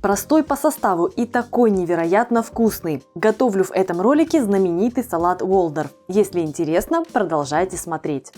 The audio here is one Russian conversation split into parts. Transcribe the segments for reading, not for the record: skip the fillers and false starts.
простой по составу и такой невероятно вкусный. Готовлю в этом ролике знаменитый салат Уолдорф. Если интересно, продолжайте смотреть.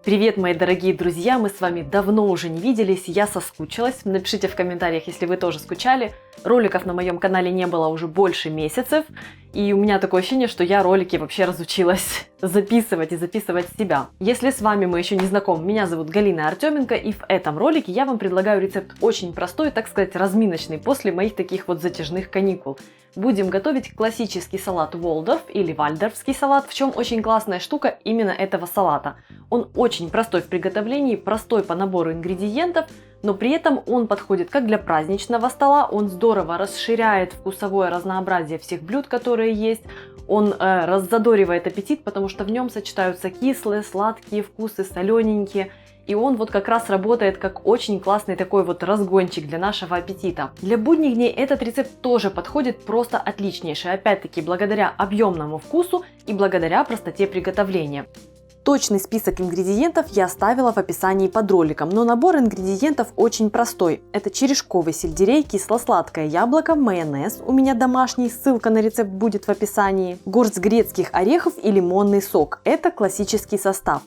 Привет, мои дорогие друзья! Мы с вами давно уже не виделись, я соскучилась. Напишите в комментариях, если вы тоже скучали. Роликов на моем канале не было уже больше месяцев. И у меня такое ощущение, что я ролики вообще разучилась записывать и записывать себя. Если с вами мы еще не знакомы, меня зовут Галина Артеменко, и в этом ролике я вам предлагаю рецепт очень простой, так сказать, разминочный, после моих таких вот затяжных каникул. Будем готовить классический салат Уолдорф или вальдорфский салат. В чем очень классная штука именно этого салата? Он очень простой в приготовлении, простой по набору ингредиентов, но при этом он подходит как для праздничного стола, он здорово расширяет вкусовое разнообразие всех блюд, которые есть, он раззадоривает аппетит, потому что в нем сочетаются кислые, сладкие вкусы, солененькие. И он вот как раз работает как очень классный такой вот разгончик для нашего аппетита. Для будних дней этот рецепт тоже подходит просто отличнейший, опять-таки благодаря объемному вкусу и благодаря простоте приготовления. Точный список ингредиентов я оставила в описании под роликом, но набор ингредиентов очень простой. Это черешковый сельдерей, кисло-сладкое яблоко, майонез, у меня домашний, ссылка на рецепт будет в описании, горсть грецких орехов и лимонный сок. Это классический состав.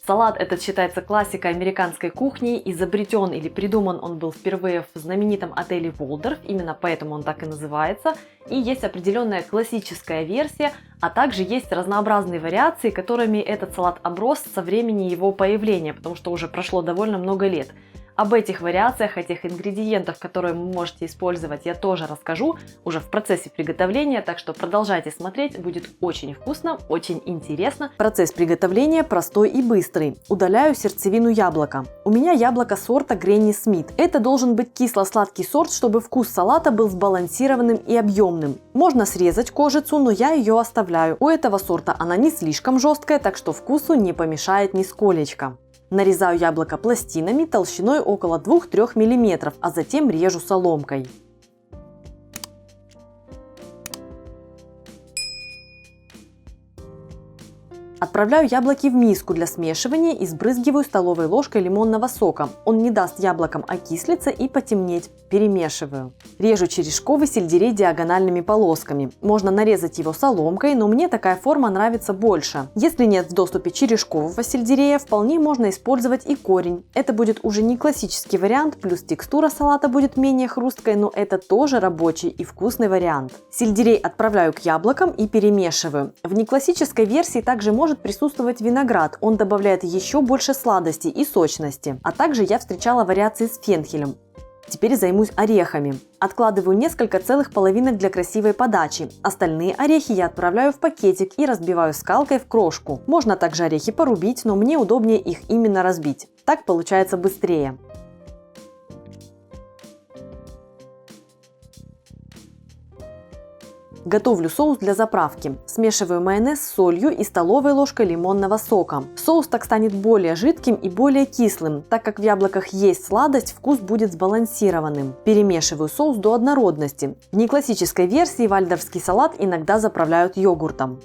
Салат этот считается классикой американской кухни, изобретен или придуман он был впервые в знаменитом отеле Уолдорф, именно поэтому он так и называется. И есть определенная классическая версия, а также есть разнообразные вариации, которыми этот салат оброс со времени его появления, потому что уже прошло довольно много лет. Об этих вариациях, этих ингредиентах, которые вы можете использовать, я тоже расскажу уже в процессе приготовления, так что продолжайте смотреть, будет очень вкусно, очень интересно. Процесс приготовления простой и быстрый. Удаляю сердцевину яблока. У меня яблоко сорта Гренни Смит. Это должен быть кисло-сладкий сорт, чтобы вкус салата был сбалансированным и объемным. Можно срезать кожицу, но я ее оставляю. У этого сорта она не слишком жесткая, так что вкусу не помешает нисколечко. Нарезаю яблоко пластинами толщиной около 2-3 мм, а затем режу соломкой. Отправляю яблоки в миску для смешивания и сбрызгиваю столовой ложкой лимонного сока. Он не даст яблокам окислиться и потемнеть. Перемешиваю. Режу черешковый сельдерей диагональными полосками. Можно нарезать его соломкой, но мне такая форма нравится больше. Если нет в доступе черешкового сельдерея, вполне можно использовать и корень. Это будет уже не классический вариант, плюс текстура салата будет менее хрусткой, но это тоже рабочий и вкусный вариант. Сельдерей отправляю к яблокам и перемешиваю. В неклассической версии также может присутствовать виноград, он добавляет еще больше сладости и сочности. А также я встречала вариации с фенхелем. Теперь займусь орехами. Откладываю несколько целых половинок для красивой подачи. Остальные орехи я отправляю в пакетик и разбиваю скалкой в крошку. Можно также орехи порубить, но мне удобнее их именно разбить. Так получается быстрее. Готовлю соус для заправки. Смешиваю майонез с солью и столовой ложкой лимонного сока. Соус так станет более жидким и более кислым. Так как в яблоках есть сладость, вкус будет сбалансированным. Перемешиваю соус до однородности. В неклассической версии вальдорфский салат иногда заправляют йогуртом.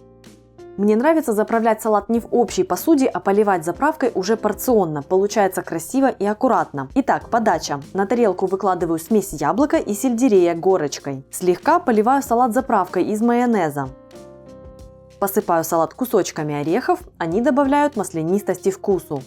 Мне нравится заправлять салат не в общей посуде, а поливать заправкой уже порционно. Получается красиво и аккуратно. Итак, подача. На тарелку выкладываю смесь яблока и сельдерея горочкой. Слегка поливаю салат заправкой из майонеза. Посыпаю салат кусочками орехов, они добавляют маслянистости вкусу.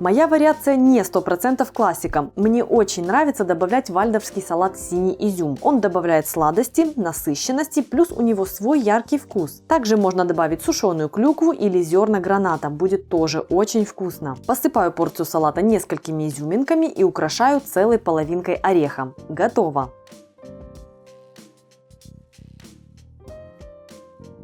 Моя вариация не 100% классика. Мне очень нравится добавлять в вальдорфский салат синий изюм. Он добавляет сладости, насыщенности, плюс у него свой яркий вкус. Также можно добавить сушеную клюкву или зерна граната. Будет тоже очень вкусно. Посыпаю порцию салата несколькими изюминками и украшаю целой половинкой ореха. Готово!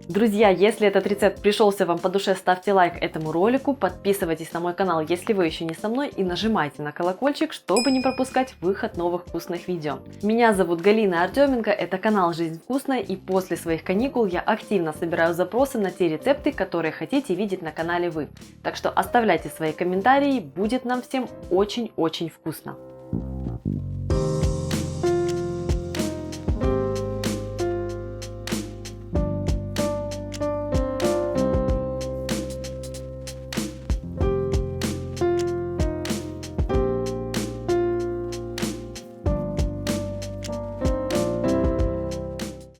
Друзья, если этот рецепт пришелся вам по душе, ставьте лайк этому ролику, подписывайтесь на мой канал, если вы еще не со мной, и нажимайте на колокольчик, чтобы не пропускать выход новых вкусных видео. Меня зовут Галина Артеменко, это канал «Жизнь вкусная», и после своих каникул я активно собираю запросы на те рецепты, которые хотите видеть на канале вы. Так что оставляйте свои комментарии, будет нам всем очень-очень вкусно!